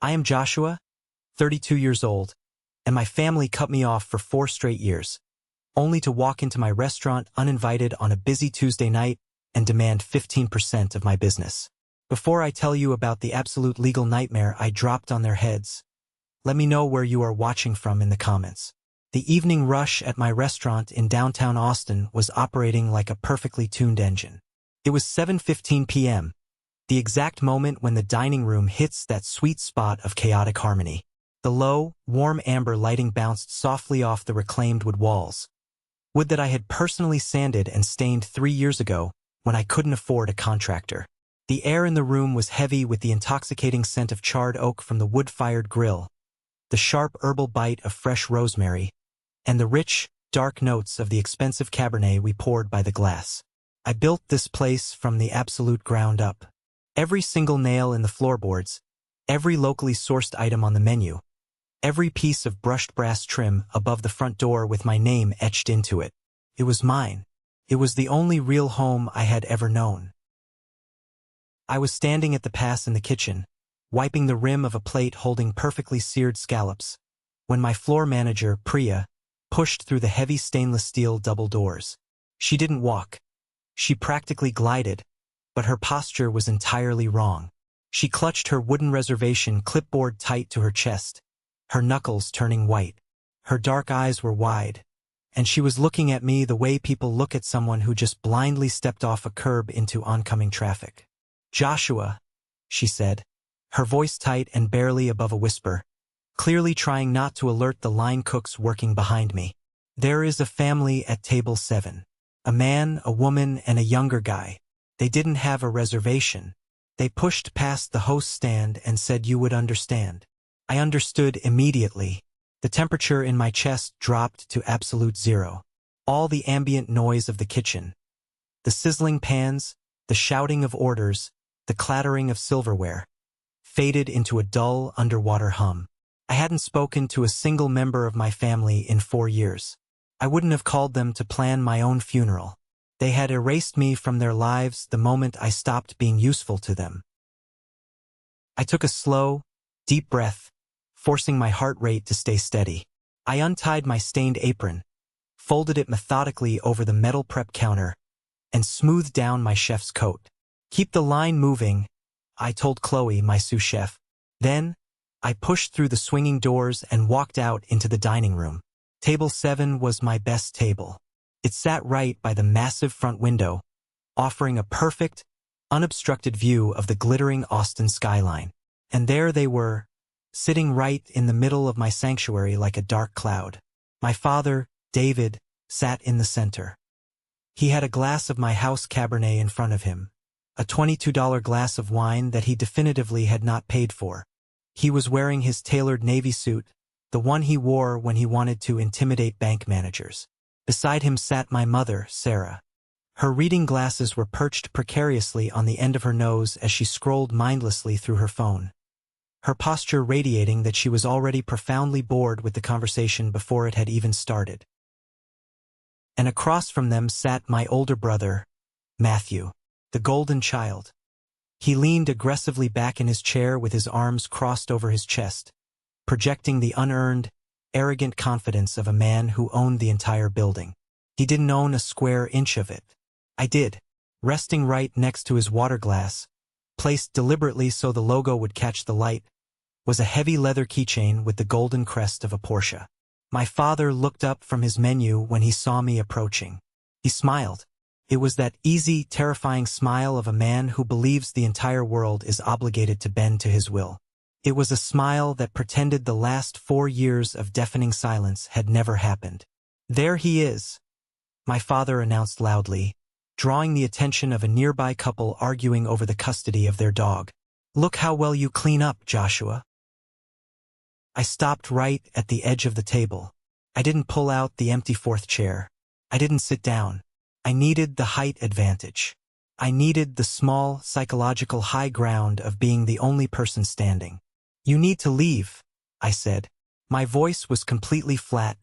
I am Joshua, 32 years old, and my family cut me off for 4 straight years, only to walk into my restaurant uninvited on a busy Tuesday night and demand 15% of my business. Before I tell you about the absolute legal nightmare I dropped on their heads, let me know where you are watching from in the comments. The evening rush at my restaurant in downtown Austin was operating like a perfectly tuned engine. It was 7:15 p.m., the exact moment when the dining room hits that sweet spot of chaotic harmony. The low, warm amber lighting bounced softly off the reclaimed wood walls, wood that I had personally sanded and stained 3 years ago when I couldn't afford a contractor. The air in the room was heavy with the intoxicating scent of charred oak from the wood-fired grill, the sharp herbal bite of fresh rosemary, and the rich, dark notes of the expensive Cabernet we poured by the glass. I built this place from the absolute ground up. Every single nail in the floorboards, every locally sourced item on the menu, every piece of brushed brass trim above the front door with my name etched into it. It was mine. It was the only real home I had ever known. I was standing at the pass in the kitchen, wiping the rim of a plate holding perfectly seared scallops, when my floor manager, Priya, pushed through the heavy stainless steel double doors. She didn't walk. She practically glided, but her posture was entirely wrong. She clutched her wooden reservation clipboard tight to her chest, her knuckles turning white. Her dark eyes were wide, and she was looking at me the way people look at someone who just blindly stepped off a curb into oncoming traffic. "Joshua," she said, her voice tight and barely above a whisper, clearly trying not to alert the line cooks working behind me. "There is a family at table 7. A man, a woman, and a younger guy. They didn't have a reservation. They pushed past the host stand and said you would understand." I understood immediately. The temperature in my chest dropped to absolute zero. All the ambient noise of the kitchen, the sizzling pans, the shouting of orders, the clattering of silverware, faded into a dull, underwater hum. I hadn't spoken to a single member of my family in 4 years. I wouldn't have called them to plan my own funeral. They had erased me from their lives the moment I stopped being useful to them. I took a slow, deep breath, forcing my heart rate to stay steady. I untied my stained apron, folded it methodically over the metal prep counter, and smoothed down my chef's coat. "Keep the line moving," I told Chloe, my sous chef. Then, I pushed through the swinging doors and walked out into the dining room. Table 7 was my best table. It sat right by the massive front window, offering a perfect, unobstructed view of the glittering Austin skyline. And there they were, sitting right in the middle of my sanctuary like a dark cloud. My father, David, sat in the center. He had a glass of my house Cabernet in front of him, a $22 glass of wine that he definitively had not paid for. He was wearing his tailored navy suit, the one he wore when he wanted to intimidate bank managers. Beside him sat my mother, Sarah. Her reading glasses were perched precariously on the end of her nose as she scrolled mindlessly through her phone, her posture radiating that she was already profoundly bored with the conversation before it had even started. And across from them sat my older brother, Matthew, the golden child. He leaned aggressively back in his chair with his arms crossed over his chest, projecting the unearned, arrogant confidence of a man who owned the entire building. He didn't own a square inch of it. I did. Resting right next to his water glass, placed deliberately so the logo would catch the light, was a heavy leather keychain with the golden crest of a Porsche. My father looked up from his menu when he saw me approaching. He smiled. It was that easy, terrifying smile of a man who believes the entire world is obligated to bend to his will. It was a smile that pretended the last 4 years of deafening silence had never happened. "There he is," my father announced loudly, drawing the attention of a nearby couple arguing over the custody of their dog. "Look how well you clean up, Joshua." I stopped right at the edge of the table. I didn't pull out the empty 4th chair. I didn't sit down. I needed the height advantage. I needed the small, psychological high ground of being the only person standing. "You need to leave," I said. My voice was completely flat,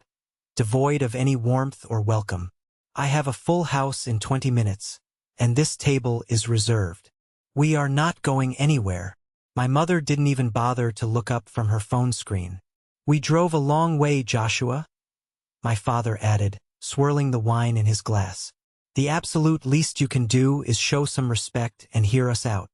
devoid of any warmth or welcome. "I have a full house in 20 minutes, and this table is reserved. We are not going anywhere." My mother didn't even bother to look up from her phone screen. "We drove a long way, Joshua," my father added, swirling the wine in his glass. "The absolute least you can do is show some respect and hear us out."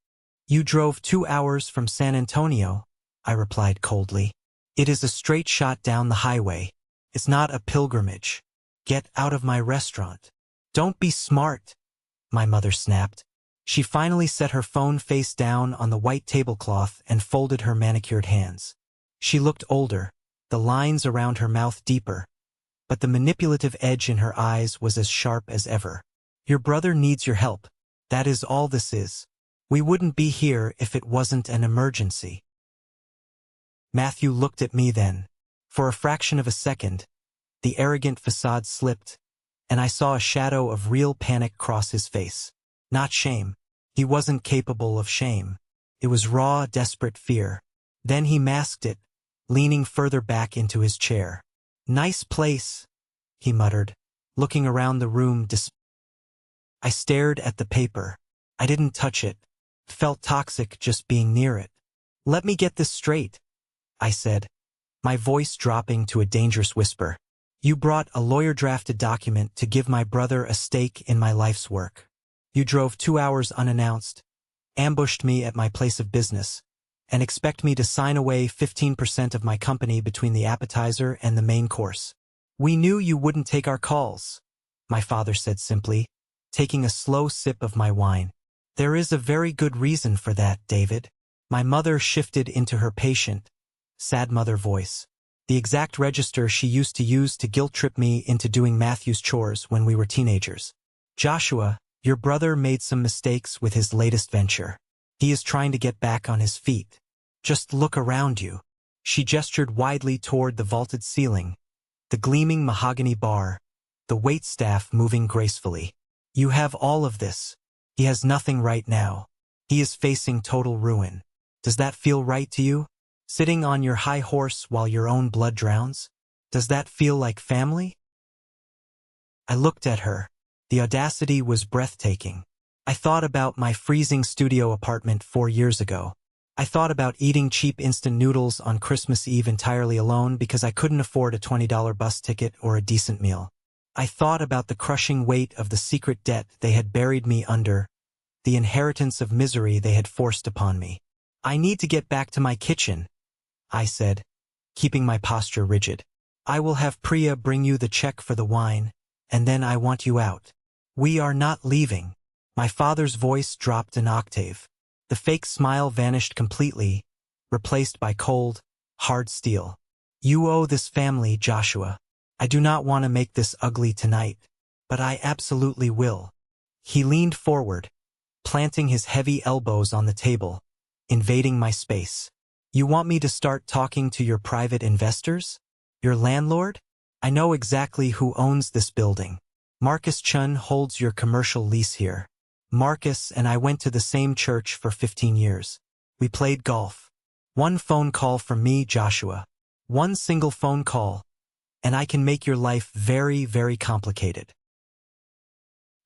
"You drove 2 hours from San Antonio," I replied coldly. "It is a straight shot down the highway. It's not a pilgrimage. Get out of my restaurant." "Don't be smart," my mother snapped. She finally set her phone face down on the white tablecloth and folded her manicured hands. She looked older, the lines around her mouth deeper, but the manipulative edge in her eyes was as sharp as ever. "Your brother needs your help. That is all this is. We wouldn't be here if it wasn't an emergency." Matthew looked at me then. For a fraction of a second, the arrogant facade slipped, and I saw a shadow of real panic cross his face. Not shame. He wasn't capable of shame. It was raw, desperate fear. Then he masked it, leaning further back into his chair. "Nice place," he muttered, looking around the room. I stared at the paper. I didn't touch it. Felt toxic just being near it. "Let me get this straight," I said, my voice dropping to a dangerous whisper. "You brought a lawyer-drafted document to give my brother a stake in my life's work. You drove 2 hours unannounced, ambushed me at my place of business, and expect me to sign away 15% of my company between the appetizer and the main course. We knew you wouldn't take our calls," my father said simply, taking a slow sip of my wine. "There is a very good reason for that, David." My mother shifted into her patient, sad mother voice, the exact register she used to use to guilt-trip me into doing Matthew's chores when we were teenagers. "Joshua, your brother made some mistakes with his latest venture. He is trying to get back on his feet. Just look around you." She gestured widely toward the vaulted ceiling, the gleaming mahogany bar, the waitstaff moving gracefully. "You have all of this. He has nothing right now. He is facing total ruin. Does that feel right to you? Sitting on your high horse while your own blood drowns? Does that feel like family?" I looked at her. The audacity was breathtaking. I thought about my freezing studio apartment 4 years ago. I thought about eating cheap instant noodles on Christmas Eve entirely alone because I couldn't afford a $20 bus ticket or a decent meal. I thought about the crushing weight of the secret debt they had buried me under, the inheritance of misery they had forced upon me. "I need to get back to my kitchen," I said, keeping my posture rigid. "I will have Priya bring you the check for the wine, and then I want you out." "We are not leaving." My father's voice dropped an octave. The fake smile vanished completely, replaced by cold, hard steel. "You owe this family, Joshua. I do not want to make this ugly tonight, but I absolutely will." He leaned forward, planting his heavy elbows on the table, invading my space. "You want me to start talking to your private investors? Your landlord? I know exactly who owns this building. Marcus Chun holds your commercial lease here. Marcus and I went to the same church for 15 years. We played golf. One phone call from me, Joshua. One single phone call, and I can make your life very, very complicated."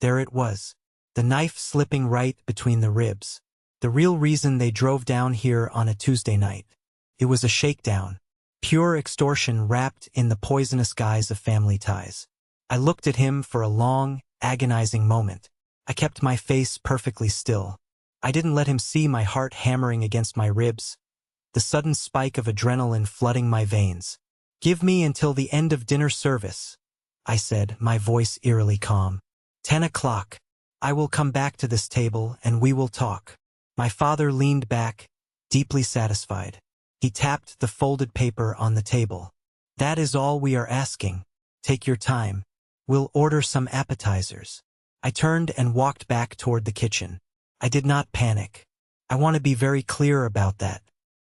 There it was, the knife slipping right between the ribs. The real reason they drove down here on a Tuesday night. It was a shakedown, pure extortion wrapped in the poisonous guise of family ties. I looked at him for a long, agonizing moment. I kept my face perfectly still. I didn't let him see my heart hammering against my ribs, the sudden spike of adrenaline flooding my veins. "Give me until the end of dinner service," I said, my voice eerily calm. 10 o'clock. I will come back to this table and we will talk." My father leaned back, deeply satisfied. He tapped the folded paper on the table. "That is all we are asking. Take your time. We'll order some appetizers." I turned and walked back toward the kitchen. I did not panic. I want to be very clear about that,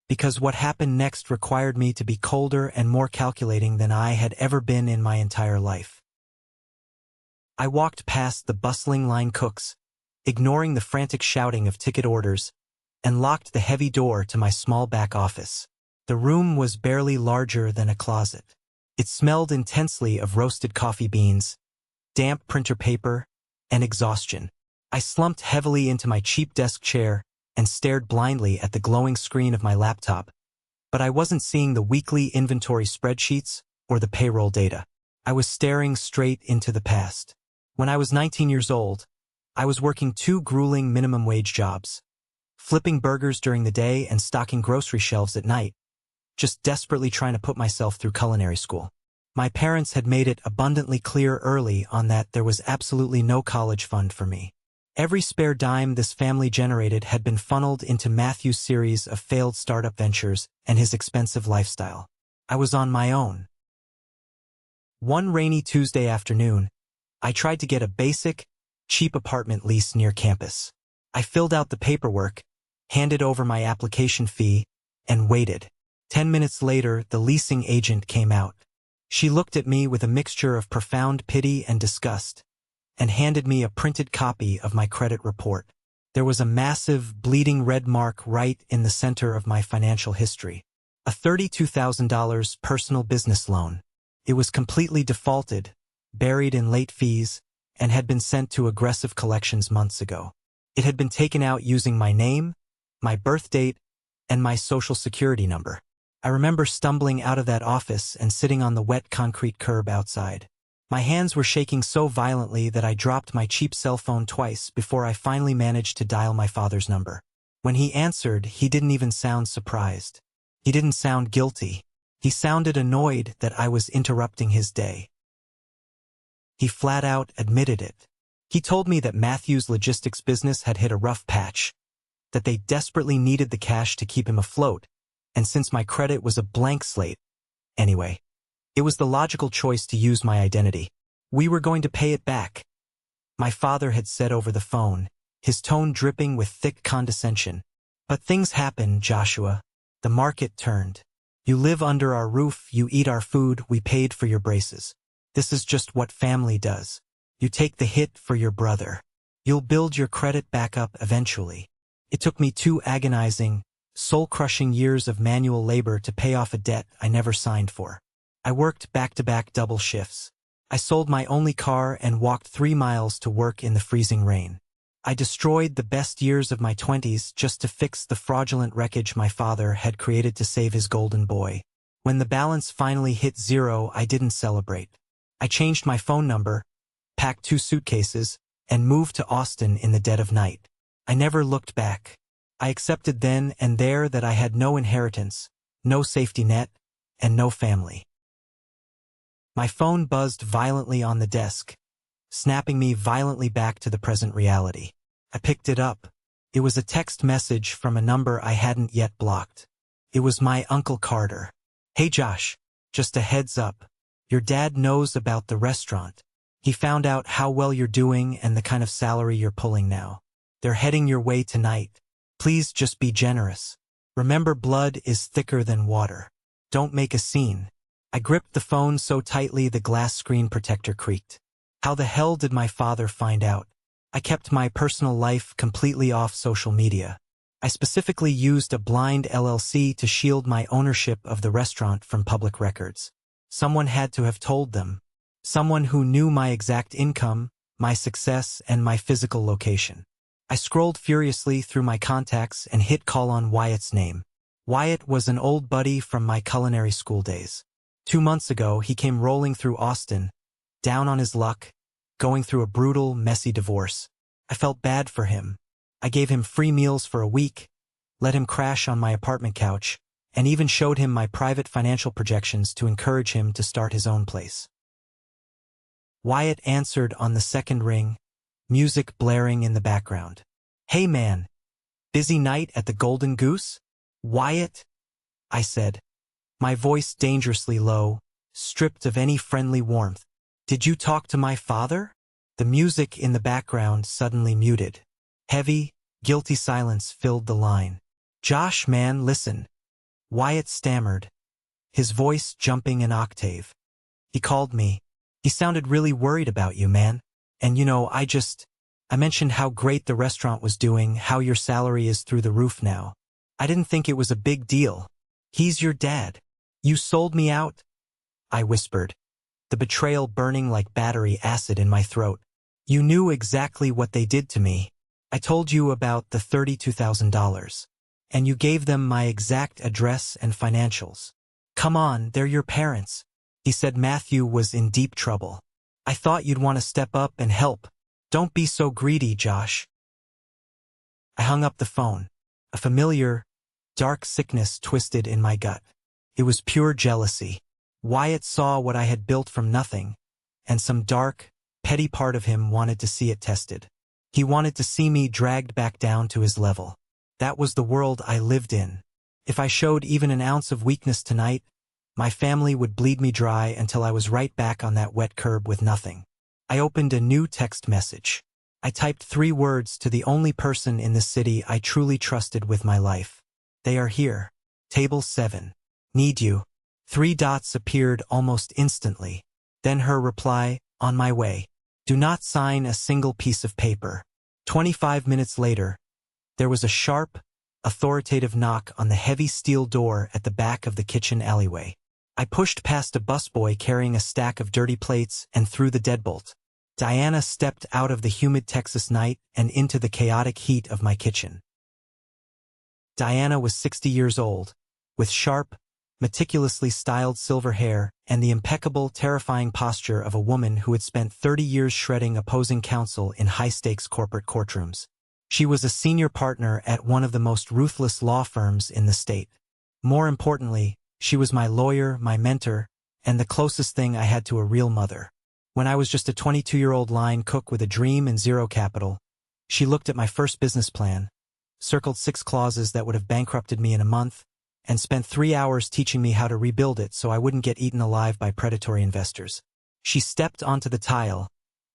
because what happened next required me to be colder and more calculating than I had ever been in my entire life. I walked past the bustling line cooks, ignoring the frantic shouting of ticket orders, and locked the heavy door to my small back office. The room was barely larger than a closet. It smelled intensely of roasted coffee beans, damp printer paper, and exhaustion. I slumped heavily into my cheap desk chair and stared blindly at the glowing screen of my laptop. But I wasn't seeing the weekly inventory spreadsheets or the payroll data. I was staring straight into the past. When I was 19 years old, I was working 2 grueling minimum wage jobs, flipping burgers during the day and stocking grocery shelves at night, just desperately trying to put myself through culinary school. My parents had made it abundantly clear early on that there was absolutely no college fund for me. Every spare dime this family generated had been funneled into Matthew's series of failed startup ventures and his expensive lifestyle. I was on my own. One rainy Tuesday afternoon, I tried to get a basic, cheap apartment lease near campus. I filled out the paperwork, handed over my application fee, and waited. 10 minutes later, the leasing agent came out. She looked at me with a mixture of profound pity and disgust, and handed me a printed copy of my credit report. There was a massive, bleeding red mark right in the center of my financial history. A $32,000 personal business loan. It was completely defaulted, buried in late fees, and had been sent to aggressive collections months ago. It had been taken out using my name, my birth date, and my social security number. I remember stumbling out of that office and sitting on the wet concrete curb outside. My hands were shaking so violently that I dropped my cheap cell phone twice before I finally managed to dial my father's number. When he answered, he didn't even sound surprised. He didn't sound guilty. He sounded annoyed that I was interrupting his day. He flat out admitted it. He told me that Matthew's logistics business had hit a rough patch, that they desperately needed the cash to keep him afloat, and since my credit was a blank slate, anyway, it was the logical choice to use my identity. We were going to pay it back. My father had said over the phone, his tone dripping with thick condescension. But things happen, Joshua. The market turned. You live under our roof, you eat our food, we paid for your braces. This is just what family does. You take the hit for your brother. You'll build your credit back up eventually. It took me 2 agonizing, soul-crushing years of manual labor to pay off a debt I never signed for. I worked back-to-back double shifts. I sold my only car and walked 3 miles to work in the freezing rain. I destroyed the best years of my 20s just to fix the fraudulent wreckage my father had created to save his golden boy. When the balance finally hit 0, I didn't celebrate. I changed my phone number, packed 2 suitcases, and moved to Austin in the dead of night. I never looked back. I accepted then and there that I had no inheritance, no safety net, and no family. My phone buzzed violently on the desk, snapping me violently back to the present reality. I picked it up. It was a text message from a number I hadn't yet blocked. It was my Uncle Carter. Hey Josh, just a heads up. Your dad knows about the restaurant. He found out how well you're doing and the kind of salary you're pulling now. They're heading your way tonight. Please just be generous. Remember, blood is thicker than water. Don't make a scene. I gripped the phone so tightly the glass screen protector creaked. How the hell did my father find out? I kept my personal life completely off social media. I specifically used a blind LLC to shield my ownership of the restaurant from public records. Someone had to have told them. Someone who knew my exact income, my success, and my physical location. I scrolled furiously through my contacts and hit call on Wyatt's name. Wyatt was an old buddy from my culinary school days. 2 months ago, he came rolling through Austin, down on his luck, going through a brutal, messy divorce. I felt bad for him. I gave him free meals for a week, let him crash on my apartment couch, and even showed him my private financial projections to encourage him to start his own place. Wyatt answered on the second ring, music blaring in the background. Hey man, busy night at the Golden Goose? Wyatt? I said, my voice dangerously low, stripped of any friendly warmth. Did you talk to my father? The music in the background suddenly muted. Heavy, guilty silence filled the line. Josh, man, listen. Wyatt stammered, his voice jumping an octave. He called me. He sounded really worried about you, man. And I mentioned how great the restaurant was doing, how your salary is through the roof now. I didn't think it was a big deal. He's your dad. You sold me out? I whispered, the betrayal burning like battery acid in my throat. You knew exactly what they did to me. I told you about the $32,000. And you gave them my exact address and financials. Come on, they're your parents. He said Matthew was in deep trouble. I thought you'd want to step up and help. Don't be so greedy, Josh. I hung up the phone. A familiar, dark sickness twisted in my gut. It was pure jealousy. Wyatt saw what I had built from nothing, and some dark, petty part of him wanted to see it tested. He wanted to see me dragged back down to his level. That was the world I lived in. If I showed even an ounce of weakness tonight, my family would bleed me dry until I was right back on that wet curb with nothing. I opened a new text message. I typed 3 words to the only person in the city I truly trusted with my life. They are here. Table 7. Need you. 3 dots appeared almost instantly. Then her reply, on my way. Do not sign a single piece of paper. 25 minutes later, there was a sharp, authoritative knock on the heavy steel door at the back of the kitchen alleyway. I pushed past a busboy carrying a stack of dirty plates and threw the deadbolt. Diana stepped out of the humid Texas night and into the chaotic heat of my kitchen. Diana was 60 years old, with sharp, meticulously styled silver hair and the impeccable, terrifying posture of a woman who had spent 30 years shredding opposing counsel in high-stakes corporate courtrooms. She was a senior partner at one of the most ruthless law firms in the state. More importantly, she was my lawyer, my mentor, and the closest thing I had to a real mother. When I was just a 22-year-old line cook with a dream and zero capital, she looked at my first business plan, circled 6 clauses that would have bankrupted me in a month, and spent 3 hours teaching me how to rebuild it so I wouldn't get eaten alive by predatory investors. She stepped onto the tile,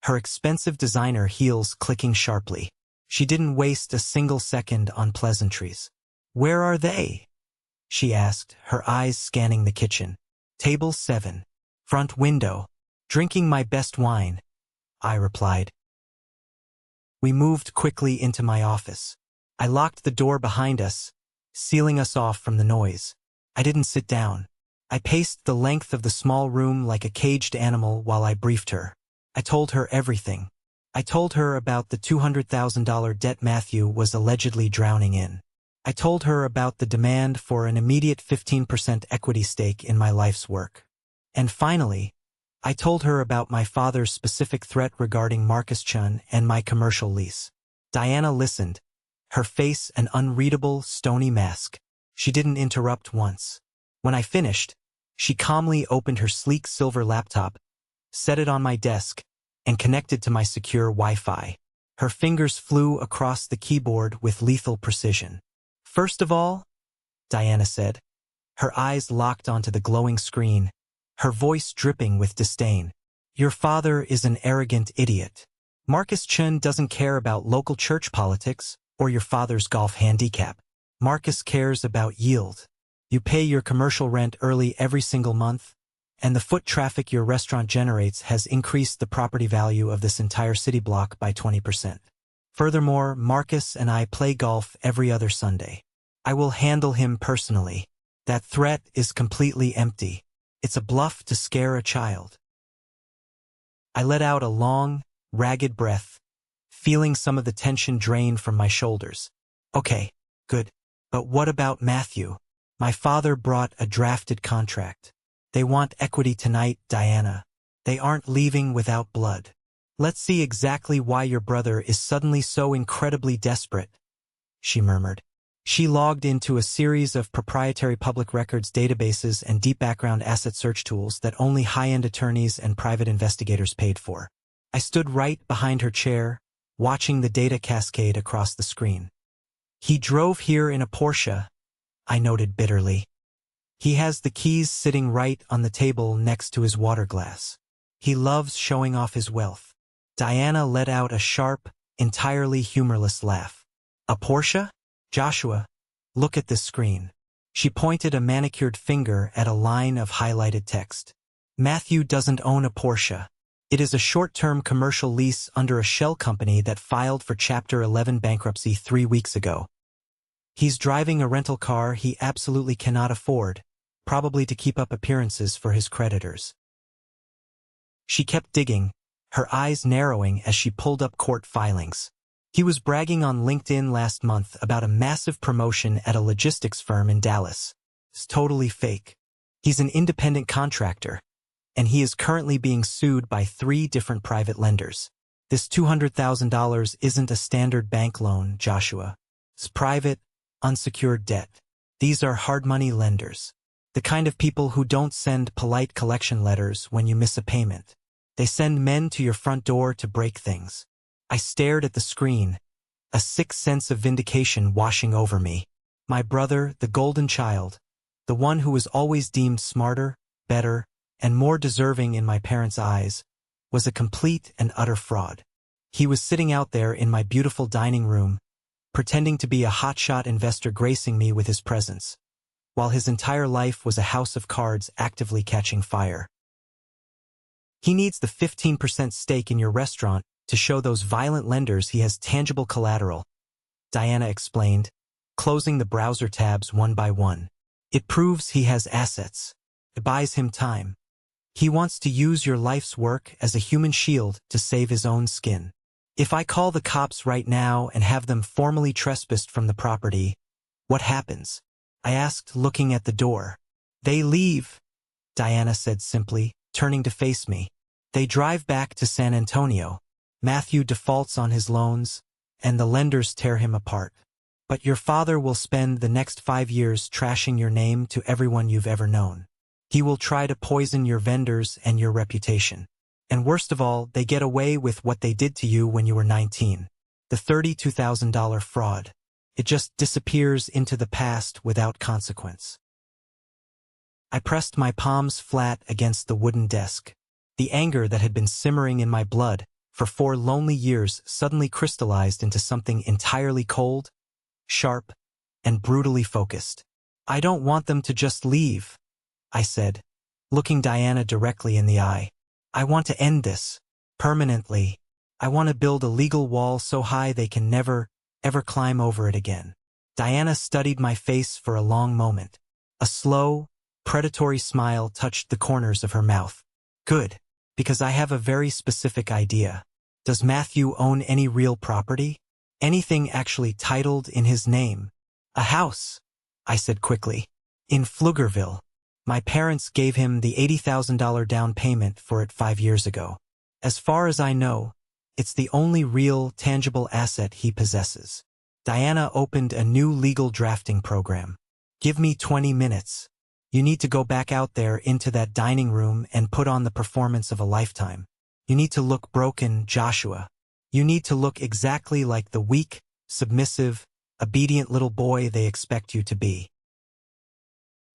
her expensive designer heels clicking sharply. She didn't waste a single second on pleasantries. Where are they? She asked, her eyes scanning the kitchen. Table 7. Front window. Drinking my best wine, I replied. We moved quickly into my office. I locked the door behind us, sealing us off from the noise. I didn't sit down. I paced the length of the small room like a caged animal while I briefed her. I told her everything. I told her about the $200,000 debt Matthew was allegedly drowning in. I told her about the demand for an immediate 15% equity stake in my life's work. And finally, I told her about my father's specific threat regarding Marcus Chun and my commercial lease. Diana listened, her face an unreadable, stony mask. She didn't interrupt once. When I finished, she calmly opened her sleek silver laptop, set it on my desk, and connected to my secure Wi-Fi. Her fingers flew across the keyboard with lethal precision. First of all, Diana said, her eyes locked onto the glowing screen, her voice dripping with disdain. Your father is an arrogant idiot. Marcus Chun doesn't care about local church politics or your father's golf handicap. Marcus cares about yield. You pay your commercial rent early every single month, and the foot traffic your restaurant generates has increased the property value of this entire city block by 20%. Furthermore, Marcus and I play golf every other Sunday. I will handle him personally. That threat is completely empty. It's a bluff to scare a child. I let out a long, ragged breath, feeling some of the tension drain from my shoulders. Okay, good. But what about Matthew? My father brought a drafted contract. They want equity tonight, Diana. They aren't leaving without blood. Let's see exactly why your brother is suddenly so incredibly desperate, she murmured. She logged into a series of proprietary public records databases and deep background asset search tools that only high-end attorneys and private investigators paid for. I stood right behind her chair, watching the data cascade across the screen. He drove here in a Porsche, I noted bitterly. He has the keys sitting right on the table next to his water glass. He loves showing off his wealth. Diana let out a sharp, entirely humorless laugh. A Porsche? Joshua, look at this screen. She pointed a manicured finger at a line of highlighted text. Matthew doesn't own a Porsche. It is a short-term commercial lease under a shell company that filed for Chapter 11 bankruptcy 3 weeks ago. He's driving a rental car he absolutely cannot afford, probably to keep up appearances for his creditors. She kept digging, her eyes narrowing as she pulled up court filings. He was bragging on LinkedIn last month about a massive promotion at a logistics firm in Dallas. It's totally fake. He's an independent contractor, and he is currently being sued by 3 different private lenders. This $200,000 isn't a standard bank loan, Joshua. It's private, unsecured debt. These are hard money lenders. The kind of people who don't send polite collection letters when you miss a payment. They send men to your front door to break things. I stared at the screen, a sick sense of vindication washing over me. My brother, the golden child, the one who was always deemed smarter, better, and more deserving in my parents' eyes, was a complete and utter fraud. He was sitting out there in my beautiful dining room, pretending to be a hotshot investor gracing me with his presence, while his entire life was a house of cards actively catching fire. He needs the 15% stake in your restaurant to show those violent lenders he has tangible collateral, Diana explained, closing the browser tabs one by one. It proves he has assets. It buys him time. He wants to use your life's work as a human shield to save his own skin. If I call the cops right now and have them formally trespassed from the property, what happens? I asked, looking at the door. They leave, Diana said simply, turning to face me. They drive back to San Antonio. Matthew defaults on his loans, and the lenders tear him apart. But your father will spend the next 5 years trashing your name to everyone you've ever known. He will try to poison your vendors and your reputation. And worst of all, they get away with what they did to you when you were 19. The $32,000 fraud. It just disappears into the past without consequence. I pressed my palms flat against the wooden desk. The anger that had been simmering in my blood for 4 lonely years suddenly crystallized into something entirely cold, sharp, and brutally focused. I don't want them to just leave, I said, looking Diana directly in the eye. I want to end this, permanently. I want to build a legal wall so high they can never, ever climb over it again. Diana studied my face for a long moment. A slow, predatory smile touched the corners of her mouth. Good, because I have a very specific idea. Does Matthew own any real property? Anything actually titled in his name? A house, I said quickly. In Pflugerville. My parents gave him the $80,000 down payment for it 5 years ago. As far as I know, it's the only real, tangible asset he possesses. Diana opened a new legal drafting program. Give me 20 minutes. You need to go back out there into that dining room and put on the performance of a lifetime. You need to look broken, Joshua. You need to look exactly like the weak, submissive, obedient little boy they expect you to be.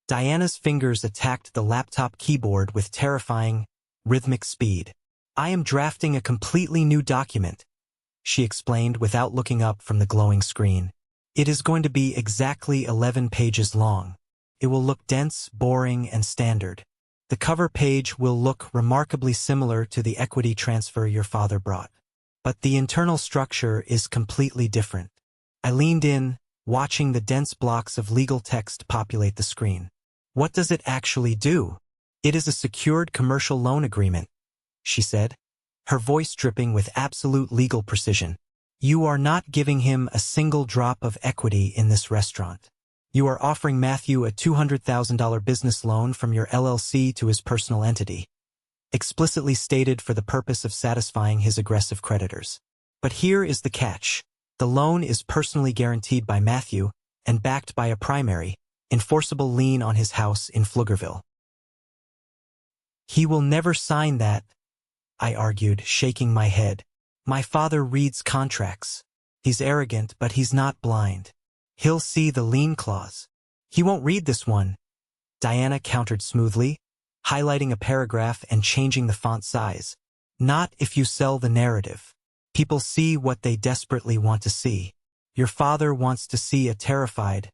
Diana's fingers attacked the laptop keyboard with terrifying, rhythmic speed. I am drafting a completely new document, she explained without looking up from the glowing screen. It is going to be exactly 11 pages long. It will look dense, boring, and standard. The cover page will look remarkably similar to the equity transfer your father brought. But the internal structure is completely different. I leaned in, watching the dense blocks of legal text populate the screen. What does it actually do? It is a secured commercial loan agreement, she said, her voice dripping with absolute legal precision. You are not giving him a single drop of equity in this restaurant. You are offering Matthew a $200,000 business loan from your LLC to his personal entity, explicitly stated for the purpose of satisfying his aggressive creditors. But here is the catch. The loan is personally guaranteed by Matthew and backed by a primary, enforceable lien on his house in Pflugerville. He will never sign that, I argued, shaking my head. My father reads contracts. He's arrogant, but he's not blind. He'll see the lien clause. He won't read this one, Diana countered smoothly, highlighting a paragraph and changing the font size. Not if you sell the narrative. People see what they desperately want to see. Your father wants to see a terrified,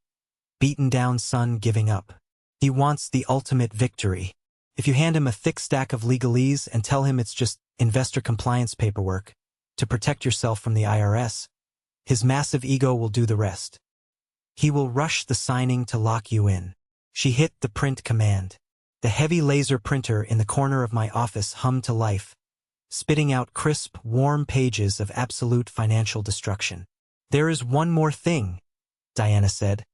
beaten-down son giving up. He wants the ultimate victory. If you hand him a thick stack of legalese and tell him it's just investor compliance paperwork to protect yourself from the IRS, his massive ego will do the rest. He will rush the signing to lock you in. She hit the print command. The heavy laser printer in the corner of my office hummed to life, spitting out crisp, warm pages of absolute financial destruction. "There is one more thing," Diana said,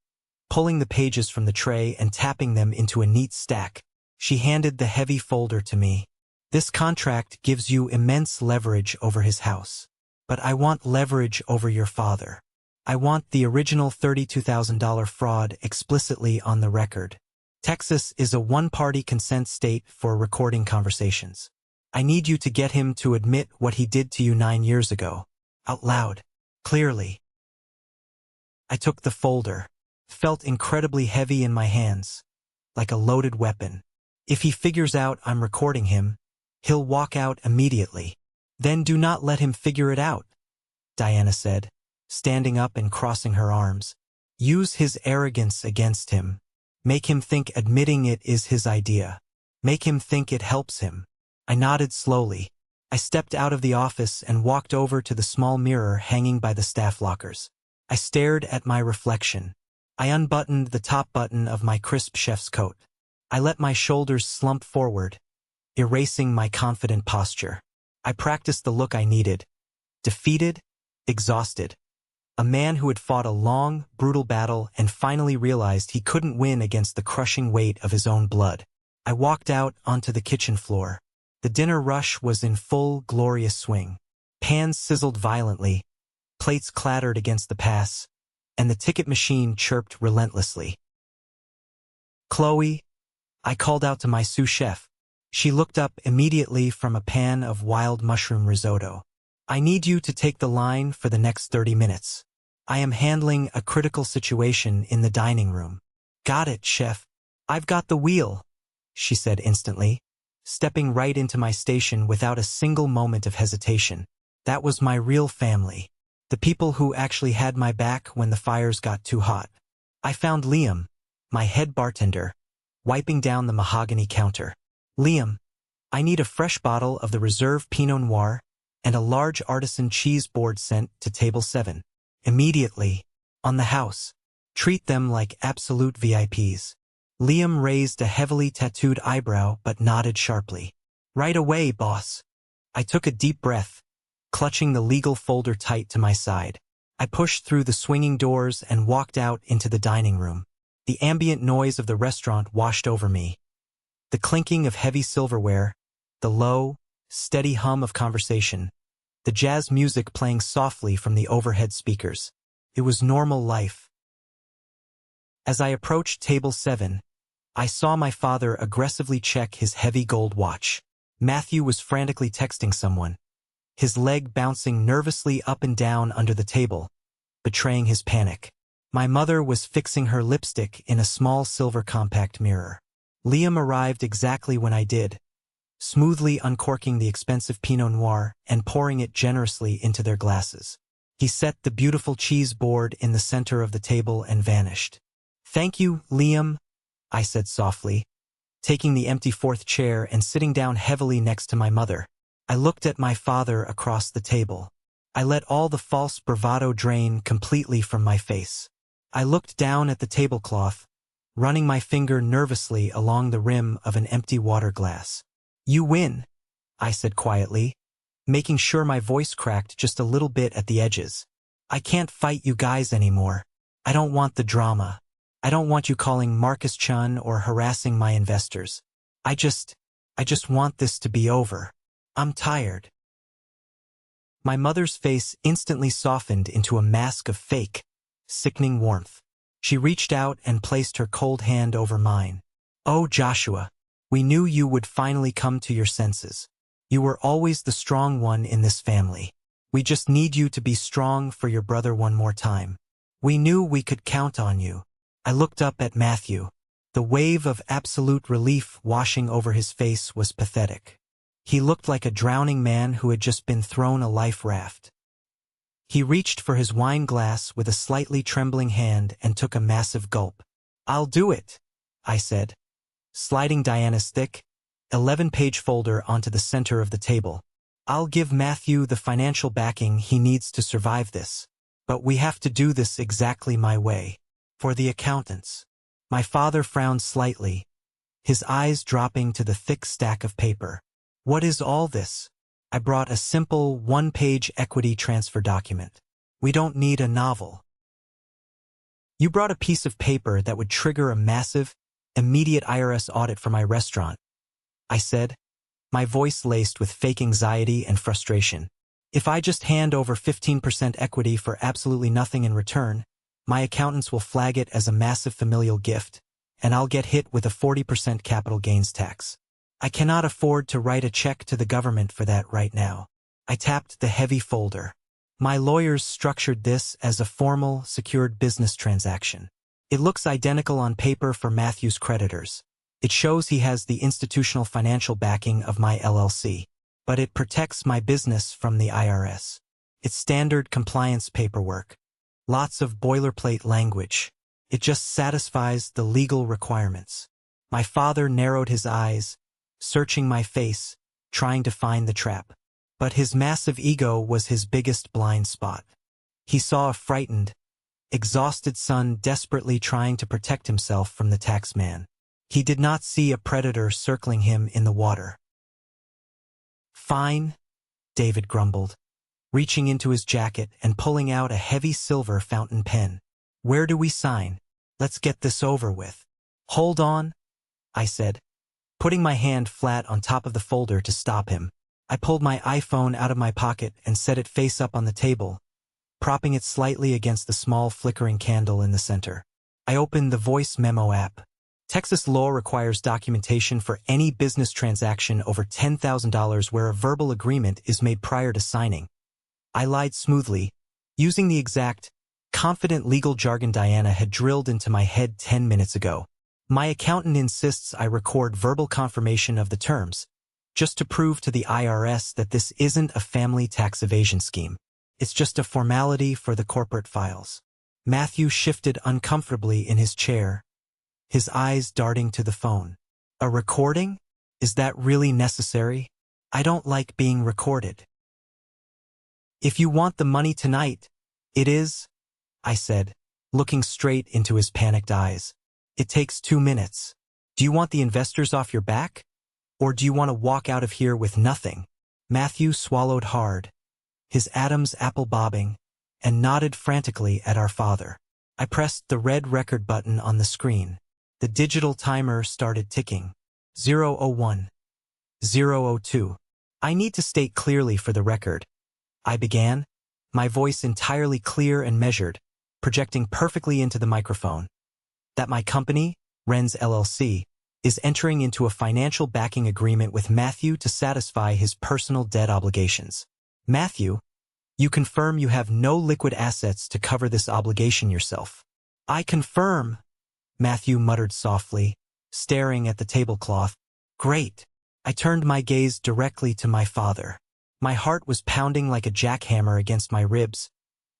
pulling the pages from the tray and tapping them into a neat stack. She handed the heavy folder to me. "This contract gives you immense leverage over his house. But I want leverage over your father. I want the original $32,000 fraud explicitly on the record. Texas is a one-party consent state for recording conversations. I need you to get him to admit what he did to you 9 years ago. Out loud. Clearly." I took the folder. Felt incredibly heavy in my hands. Like a loaded weapon. If he figures out I'm recording him, he'll walk out immediately. "Then do not let him figure it out," Diana said, standing up and crossing her arms. "Use his arrogance against him. Make him think admitting it is his idea. Make him think it helps him." I nodded slowly. I stepped out of the office and walked over to the small mirror hanging by the staff lockers. I stared at my reflection. I unbuttoned the top button of my crisp chef's coat. I let my shoulders slump forward, erasing my confident posture. I practiced the look I needed. Defeated, exhausted. A man who had fought a long, brutal battle and finally realized he couldn't win against the crushing weight of his own blood. I walked out onto the kitchen floor. The dinner rush was in full, glorious swing. Pans sizzled violently, plates clattered against the pass, and the ticket machine chirped relentlessly. "Chloe," I called out to my sous chef. She looked up immediately from a pan of wild mushroom risotto. "I need you to take the line for the next 30 minutes. I am handling a critical situation in the dining room." "Got it, chef. I've got the wheel," she said instantly, stepping right into my station without a single moment of hesitation. That was my real family. The people who actually had my back when the fires got too hot. I found Liam, my head bartender, wiping down the mahogany counter. "Liam, I need a fresh bottle of the Reserve Pinot Noir and a large artisan cheese board sent to table 7. Immediately. On the house. Treat them like absolute VIPs. Liam raised a heavily tattooed eyebrow but nodded sharply. "Right away, boss." I took a deep breath, clutching the legal folder tight to my side. I pushed through the swinging doors and walked out into the dining room. The ambient noise of the restaurant washed over me. The clinking of heavy silverware, the low, steady hum of conversation, the jazz music playing softly from the overhead speakers. It was normal life. As I approached table 7, I saw my father aggressively check his heavy gold watch. Matthew was frantically texting someone, his leg bouncing nervously up and down under the table, betraying his panic. My mother was fixing her lipstick in a small silver compact mirror. Liam arrived exactly when I did, smoothly uncorking the expensive Pinot Noir and pouring it generously into their glasses. He set the beautiful cheese board in the center of the table and vanished. "Thank you, Liam," I said softly, taking the empty 4th chair and sitting down heavily next to my mother. I looked at my father across the table. I let all the false bravado drain completely from my face. I looked down at the tablecloth, running my finger nervously along the rim of an empty water glass. "You win," I said quietly, making sure my voice cracked just a little bit at the edges. "I can't fight you guys anymore. I don't want the drama. I don't want you calling Marcus Chun or harassing my investors. I just want this to be over. I'm tired." My mother's face instantly softened into a mask of fake, sickening warmth. She reached out and placed her cold hand over mine. "Oh, Joshua, we knew you would finally come to your senses. You were always the strong one in this family. We just need you to be strong for your brother one more time. We knew we could count on you." I looked up at Matthew. The wave of absolute relief washing over his face was pathetic. He looked like a drowning man who had just been thrown a life raft. He reached for his wine glass with a slightly trembling hand and took a massive gulp. "I'll do it," I said, sliding Diana's thick, 11-page folder onto the center of the table. "I'll give Matthew the financial backing he needs to survive this. But we have to do this exactly my way. For the accountants." My father frowned slightly, his eyes dropping to the thick stack of paper. "What is all this?" I brought a simple one-page equity transfer document. We don't need a novel. You brought a piece of paper that would trigger a massive, immediate IRS audit for my restaurant, I said, my voice laced with fake anxiety and frustration. If I just hand over 15% equity for absolutely nothing in return, my accountants will flag it as a massive familial gift, and I'll get hit with a 40% capital gains tax. I cannot afford to write a check to the government for that right now. I tapped the heavy folder. My lawyers structured this as a formal, secured business transaction. It looks identical on paper for Matthew's creditors. It shows he has the institutional financial backing of my LLC, but it protects my business from the IRS. It's standard compliance paperwork. Lots of boilerplate language. It just satisfies the legal requirements. My father narrowed his eyes, searching my face, trying to find the trap. But his massive ego was his biggest blind spot. He saw a frightened, exhausted son desperately trying to protect himself from the tax man. He did not see a predator circling him in the water. Fine, David grumbled, reaching into his jacket and pulling out a heavy silver fountain pen. Where do we sign? Let's get this over with. Hold on, I said, putting my hand flat on top of the folder to stop him. I pulled my iPhone out of my pocket and set it face up on the table, propping it slightly against the small flickering candle in the center. I opened the voice memo app. Texas law requires documentation for any business transaction over $10,000 where a verbal agreement is made prior to signing. I lied smoothly, using the exact, confident legal jargon Diana had drilled into my head 10 minutes ago. My accountant insists I record verbal confirmation of the terms, just to prove to the IRS that this isn't a family tax evasion scheme. It's just a formality for the corporate files. Matthew shifted uncomfortably in his chair, his eyes darting to the phone. A recording? Is that really necessary? I don't like being recorded. If you want the money tonight, it is, I said, looking straight into his panicked eyes. It takes 2 minutes. Do you want the investors off your back? Or do you want to walk out of here with nothing? Matthew swallowed hard, his Adam's apple bobbing, and nodded frantically at our father. I pressed the red record button on the screen. The digital timer started ticking. 001. 002. I need to state clearly for the record, I began, my voice entirely clear and measured, projecting perfectly into the microphone, that my company, Wren's LLC, is entering into a financial backing agreement with Matthew to satisfy his personal debt obligations. Matthew, you confirm you have no liquid assets to cover this obligation yourself. I confirm, Matthew muttered softly, staring at the tablecloth. Great. I turned my gaze directly to my father. My heart was pounding like a jackhammer against my ribs,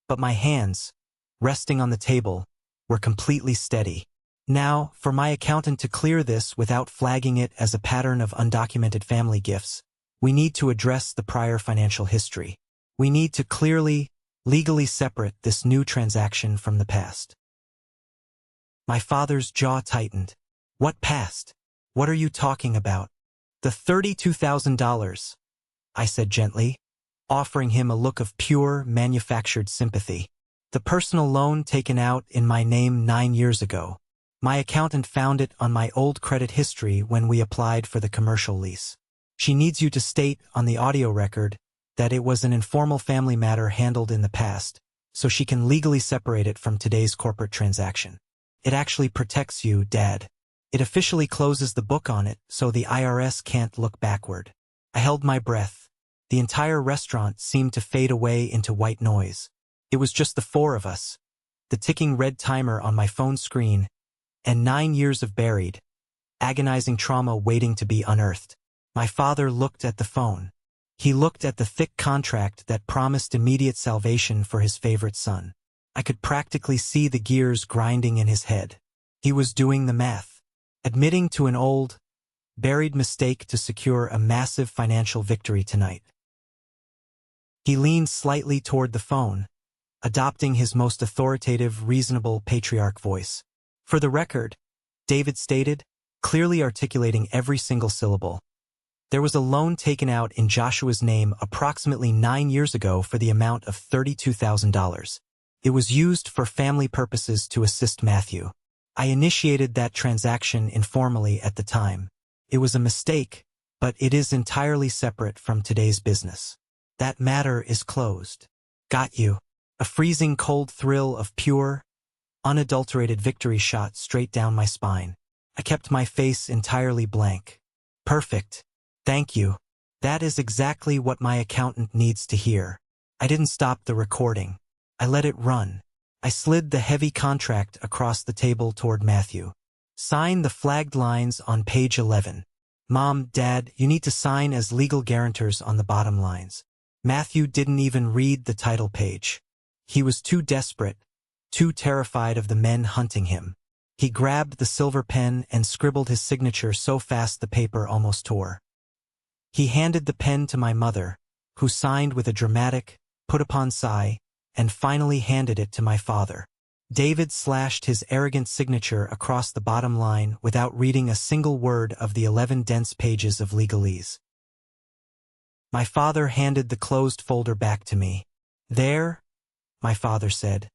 but my hands, resting on the table, were completely steady. Now, for my accountant to clear this without flagging it as a pattern of undocumented family gifts, we need to address the prior financial history. We need to clearly, legally separate this new transaction from the past. My father's jaw tightened. What past? What are you talking about? The $32,000, I said gently, offering him a look of pure, manufactured sympathy. The personal loan taken out in my name 9 years ago. My accountant found it on my old credit history when we applied for the commercial lease. She needs you to state on the audio record that it was an informal family matter handled in the past, so she can legally separate it from today's corporate transaction. It actually protects you, Dad. It officially closes the book on it, so the IRS can't look backward. I held my breath. The entire restaurant seemed to fade away into white noise. It was just the 4 of us, the ticking red timer on my phone screen, and 9 years of buried, agonizing trauma waiting to be unearthed. My father looked at the phone. He looked at the thick contract that promised immediate salvation for his favorite son. I could practically see the gears grinding in his head. He was doing the math, admitting to an old, buried mistake to secure a massive financial victory tonight. He leaned slightly toward the phone, adopting his most authoritative, reasonable patriarch voice. For the record, David stated, clearly articulating every single syllable, There was a loan taken out in Joshua's name approximately 9 years ago for the amount of $32,000. It was used for family purposes to assist Matthew. I initiated that transaction informally at the time. It was a mistake, but it is entirely separate from today's business. That matter is closed. Got you. A freezing cold thrill of pure, unadulterated victory shot straight down my spine. I kept my face entirely blank. Perfect. Thank you. That is exactly what my accountant needs to hear. I didn't stop the recording. I let it run. I slid the heavy contract across the table toward Matthew. Sign the flagged lines on page 11. Mom, Dad, you need to sign as legal guarantors on the bottom lines. Matthew didn't even read the title page. He was too desperate, too terrified of the men hunting him. He grabbed the silver pen and scribbled his signature so fast the paper almost tore. He handed the pen to my mother, who signed with a dramatic, put-upon sigh, and finally handed it to my father. David slashed his arrogant signature across the bottom line without reading a single word of the 11 dense pages of legalese. My father handed the closed folder back to me. There, my father said,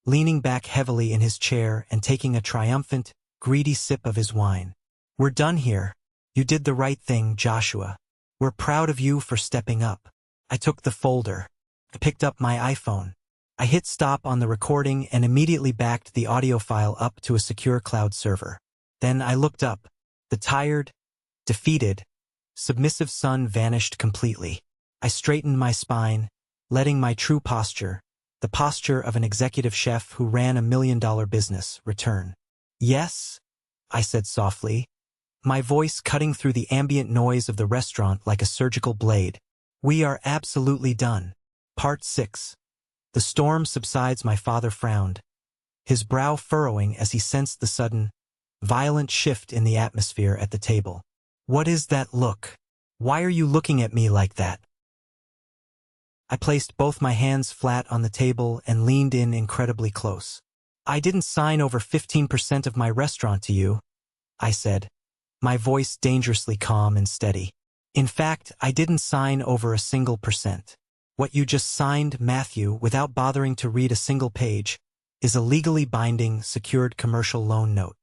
leaning back heavily in his chair and taking a triumphant, greedy sip of his wine. We're done here. You did the right thing, Joshua. We're proud of you for stepping up. I took the folder. I picked up my iPhone. I hit stop on the recording and immediately backed the audio file up to a secure cloud server. Then I looked up. The tired, defeated, submissive sun vanished completely. I straightened my spine, letting my true posture, the posture of an executive chef who ran $1 million business, return. Yes, I said softly, my voice cutting through the ambient noise of the restaurant like a surgical blade. We are absolutely done. Part 6. The storm subsides. My father frowned, his brow furrowing as he sensed the sudden, violent shift in the atmosphere at the table. What is that look? Why are you looking at me like that? I placed both my hands flat on the table and leaned in incredibly close. I didn't sign over 15% of my restaurant to you, I said, my voice dangerously calm and steady. In fact, I didn't sign over a single percent. What you just signed, Matthew, without bothering to read a single page, is a legally binding, secured commercial loan note.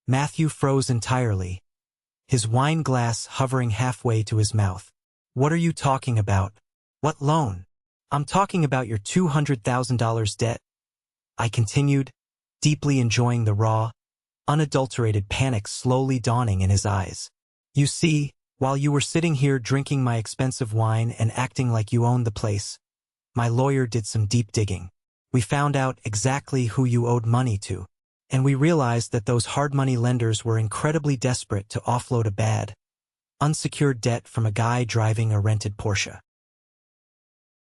Matthew froze entirely, his wine glass hovering halfway to his mouth. What are you talking about? What loan? I'm talking about your $200,000 debt, I continued, deeply enjoying the raw, unadulterated panic slowly dawning in his eyes. You see, while you were sitting here drinking my expensive wine and acting like you owned the place, my lawyer did some deep digging. We found out exactly who you owed money to, and we realized that those hard money lenders were incredibly desperate to offload a bad, unsecured debt from a guy driving a rented Porsche.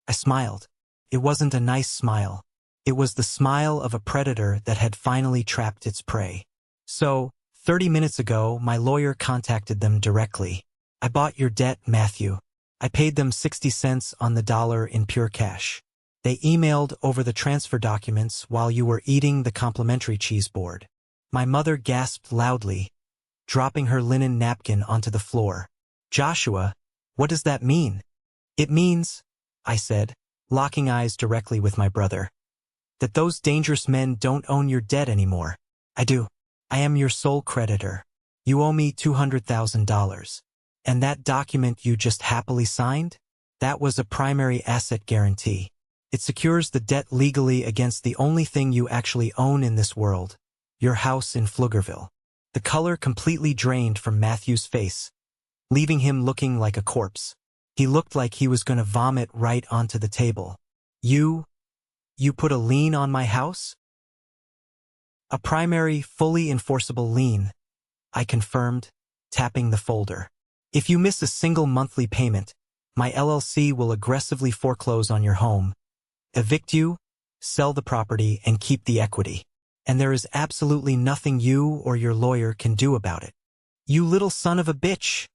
I smiled. It wasn't a nice smile. It was the smile of a predator that had finally trapped its prey. So, 30 minutes ago, my lawyer contacted them directly. I bought your debt, Matthew. I paid them 60 cents on the dollar in pure cash. They emailed over the transfer documents while you were eating the complimentary cheese board. My mother gasped loudly, dropping her linen napkin onto the floor. Joshua, what does that mean? It means, I said, locking eyes directly with my brother, that those dangerous men don't own your debt anymore. I do. I am your sole creditor. You owe me $200,000. And that document you just happily signed? That was a primary asset guarantee. It secures the debt legally against the only thing you actually own in this world, your house in Pflugerville. The color completely drained from Matthew's face, leaving him looking like a corpse. He looked like he was going to vomit right onto the table. You put a lien on my house? A primary, fully enforceable lien, I confirmed, tapping the folder. If you miss a single monthly payment, my LLC will aggressively foreclose on your home, evict you, sell the property, and keep the equity. And there is absolutely nothing you or your lawyer can do about it. You little son of a bitch,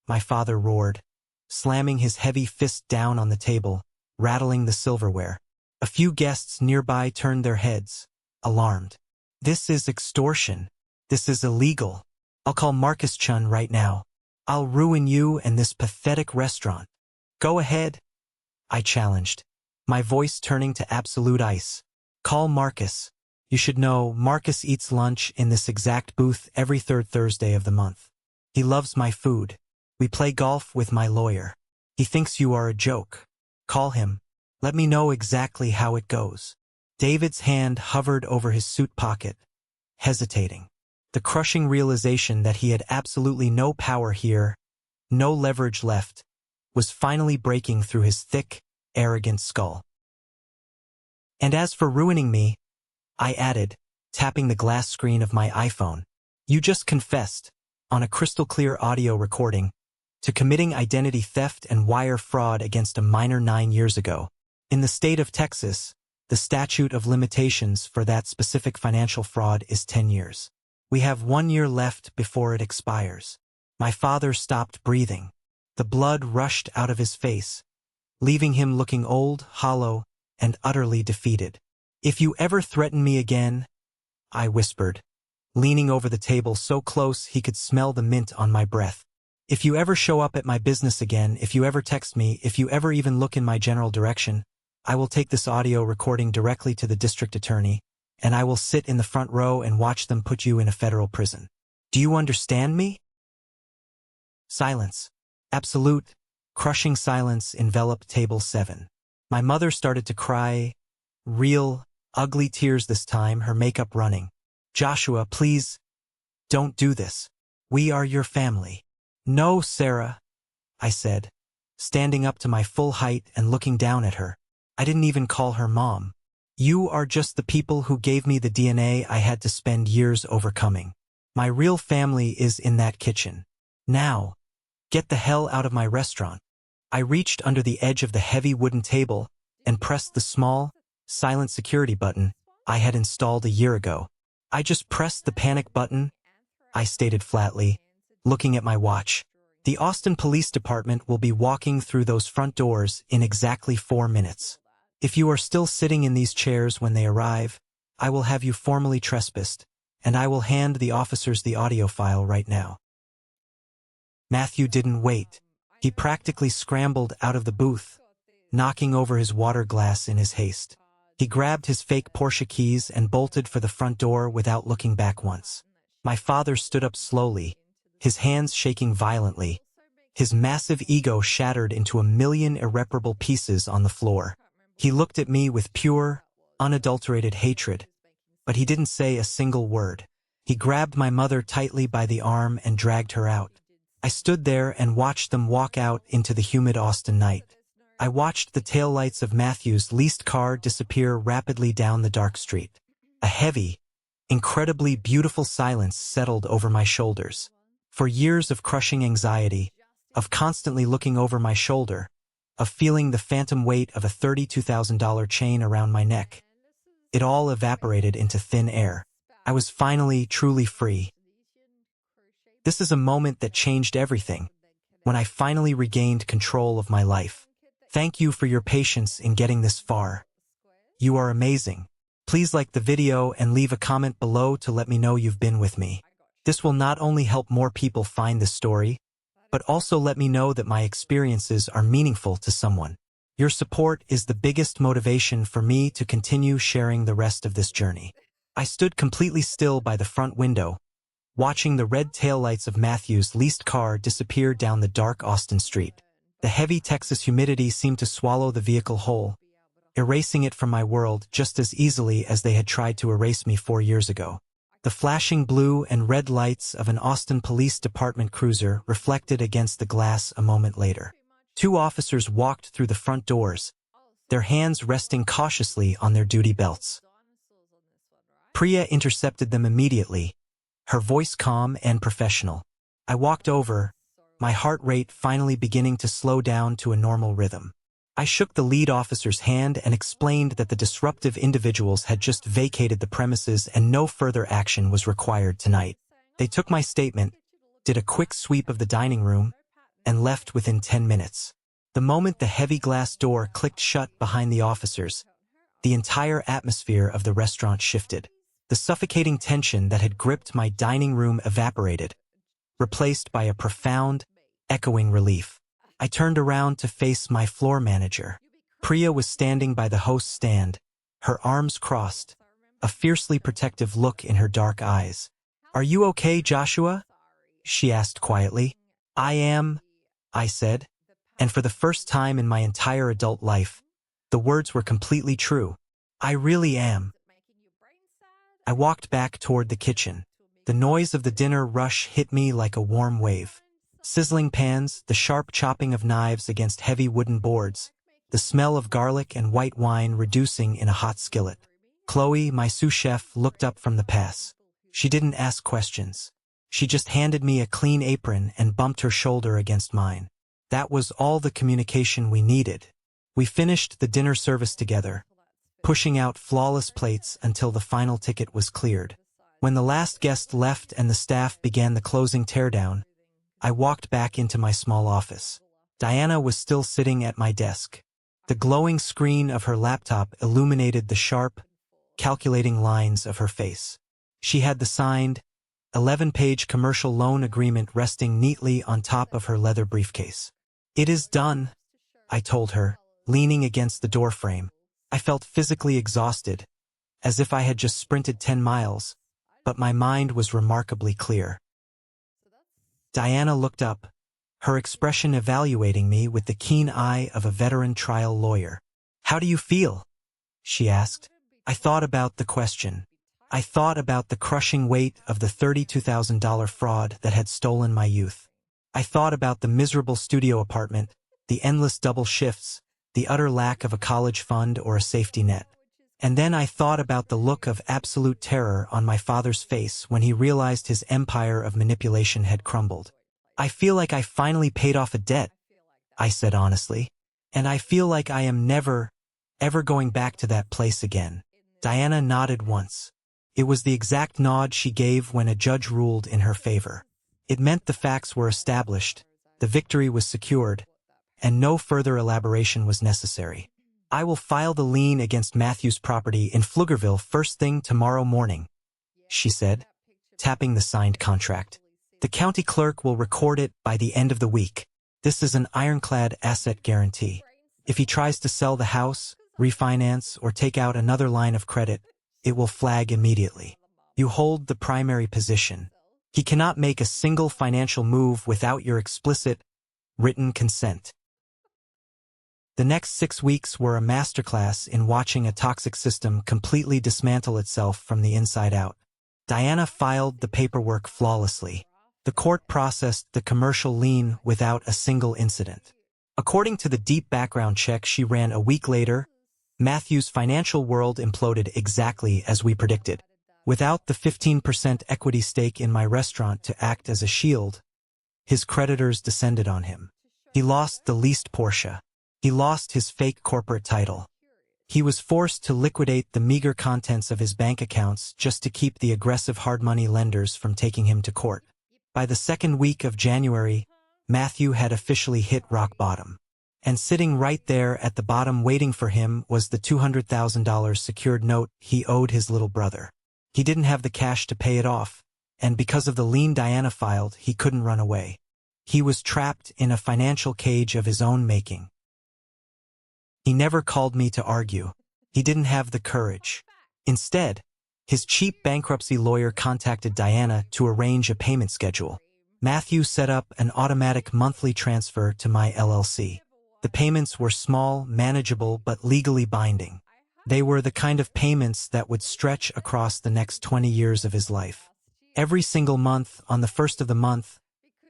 my father roared, slamming his heavy fist down on the table, rattling the silverware. A few guests nearby turned their heads, alarmed. This is extortion. This is illegal. I'll call Marcus Chun right now. I'll ruin you and this pathetic restaurant. Go ahead, I challenged, my voice turning to absolute ice. Call Marcus. You should know Marcus eats lunch in this exact booth every third Thursday of the month. He loves my food. We play golf with my lawyer. He thinks you are a joke. Call him. Let me know exactly how it goes. David's hand hovered over his suit pocket, hesitating. The crushing realization that he had absolutely no power here, no leverage left, was finally breaking through his thick, arrogant skull. And as for ruining me, I added, tapping the glass screen of my iPhone, you just confessed, on a crystal-clear audio recording, to committing identity theft and wire fraud against a minor 9 years ago. In the state of Texas, the statute of limitations for that specific financial fraud is 10 years. We have 1 year left before it expires. My father stopped breathing. The blood rushed out of his face, leaving him looking old, hollow, and utterly defeated. If you ever threaten me again, I whispered, leaning over the table so close he could smell the mint on my breath. If you ever show up at my business again, if you ever text me, if you ever even look in my general direction, I will take this audio recording directly to the district attorney, and I will sit in the front row and watch them put you in a federal prison. Do you understand me? Silence. Absolute, crushing silence enveloped table 7. My mother started to cry, real, ugly tears this time, her makeup running. Joshua, please, don't do this. We are your family. No, Sarah, I said, standing up to my full height and looking down at her. I didn't even call her mom. You are just the people who gave me the DNA I had to spend years overcoming. My real family is in that kitchen. Now, get the hell out of my restaurant. I reached under the edge of the heavy wooden table and pressed the small, silent security button I had installed a year ago. I just pressed the panic button, I stated flatly, looking at my watch. The Austin Police Department will be walking through those front doors in exactly 4 minutes. If you are still sitting in these chairs when they arrive, I will have you formally trespassed, and I will hand the officers the audio file right now. Matthew didn't wait. He practically scrambled out of the booth, knocking over his water glass in his haste. He grabbed his fake Porsche keys and bolted for the front door without looking back once. My father stood up slowly, his hands shaking violently, his massive ego shattered into a million irreparable pieces on the floor. He looked at me with pure, unadulterated hatred, but he didn't say a single word. He grabbed my mother tightly by the arm and dragged her out. I stood there and watched them walk out into the humid Austin night. I watched the taillights of Matthew's leased car disappear rapidly down the dark street. A heavy, incredibly beautiful silence settled over my shoulders. For years of crushing anxiety, of constantly looking over my shoulder, of feeling the phantom weight of a $32,000 chain around my neck, it all evaporated into thin air. I was finally truly free. This is a moment that changed everything, when I finally regained control of my life. Thank you for your patience in getting this far. You are amazing. Please like the video and leave a comment below to let me know you've been with me. This will not only help more people find this story, but also let me know that my experiences are meaningful to someone. Your support is the biggest motivation for me to continue sharing the rest of this journey. I stood completely still by the front window, watching the red taillights of Matthew's leased car disappear down the dark Austin street. The heavy Texas humidity seemed to swallow the vehicle whole, erasing it from my world just as easily as they had tried to erase me 4 years ago. The flashing blue and red lights of an Austin Police Department cruiser reflected against the glass a moment later. 2 officers walked through the front doors, their hands resting cautiously on their duty belts. Priya intercepted them immediately, her voice calm and professional. I walked over, my heart rate finally beginning to slow down to a normal rhythm. I shook the lead officer's hand and explained that the disruptive individuals had just vacated the premises and no further action was required tonight. They took my statement, did a quick sweep of the dining room, and left within 10 minutes. The moment the heavy glass door clicked shut behind the officers, the entire atmosphere of the restaurant shifted. The suffocating tension that had gripped my dining room evaporated, replaced by a profound, echoing relief. I turned around to face my floor manager. Priya was standing by the host's stand, her arms crossed, a fiercely protective look in her dark eyes. "Are you okay, Joshua?" she asked quietly. "I am," I said, and for the first time in my entire adult life, the words were completely true. "I really am." I walked back toward the kitchen. The noise of the dinner rush hit me like a warm wave. Sizzling pans, the sharp chopping of knives against heavy wooden boards, the smell of garlic and white wine reducing in a hot skillet. Chloe, my sous chef, looked up from the pass. She didn't ask questions. She just handed me a clean apron and bumped her shoulder against mine. That was all the communication we needed. We finished the dinner service together, pushing out flawless plates until the final ticket was cleared. When the last guest left and the staff began the closing teardown, I walked back into my small office. Diana was still sitting at my desk. The glowing screen of her laptop illuminated the sharp, calculating lines of her face. She had the signed, 11-page commercial loan agreement resting neatly on top of her leather briefcase. "It is done," I told her, leaning against the doorframe. I felt physically exhausted, as if I had just sprinted 10 miles, but my mind was remarkably clear. Diana looked up, her expression evaluating me with the keen eye of a veteran trial lawyer. "How do you feel?" she asked. I thought about the question. I thought about the crushing weight of the $32,000 fraud that had stolen my youth. I thought about the miserable studio apartment, the endless double shifts, the utter lack of a college fund or a safety net. And then I thought about the look of absolute terror on my father's face when he realized his empire of manipulation had crumbled. "I feel like I finally paid off a debt," I said honestly. "And I feel like I am never, ever going back to that place again." Diana nodded once. It was the exact nod she gave when a judge ruled in her favor. It meant the facts were established, the victory was secured, and no further elaboration was necessary. "I will file the lien against Matthew's property in Pflugerville first thing tomorrow morning," she said, tapping the signed contract. "The county clerk will record it by the end of the week. This is an ironclad asset guarantee. If he tries to sell the house, refinance, or take out another line of credit, it will flag immediately. You hold the primary position. He cannot make a single financial move without your explicit, written consent." The next 6 weeks were a masterclass in watching a toxic system completely dismantle itself from the inside out. Diana filed the paperwork flawlessly. The court processed the commercial lien without a single incident. According to the deep background check she ran a week later, Matthew's financial world imploded exactly as we predicted. Without the 15% equity stake in my restaurant to act as a shield, his creditors descended on him. He lost the leased Porsche. He lost his fake corporate title. He was forced to liquidate the meager contents of his bank accounts just to keep the aggressive hard money lenders from taking him to court. By the second week of January, Matthew had officially hit rock bottom. And sitting right there at the bottom waiting for him was the $200,000 secured note he owed his little brother. He didn't have the cash to pay it off, and because of the lien Diana filed, he couldn't run away. He was trapped in a financial cage of his own making. He never called me to argue. He didn't have the courage. Instead, his cheap bankruptcy lawyer contacted Diana to arrange a payment schedule. Matthew set up an automatic monthly transfer to my LLC. The payments were small, manageable, but legally binding. They were the kind of payments that would stretch across the next 20 years of his life. Every single month, on the first of the month,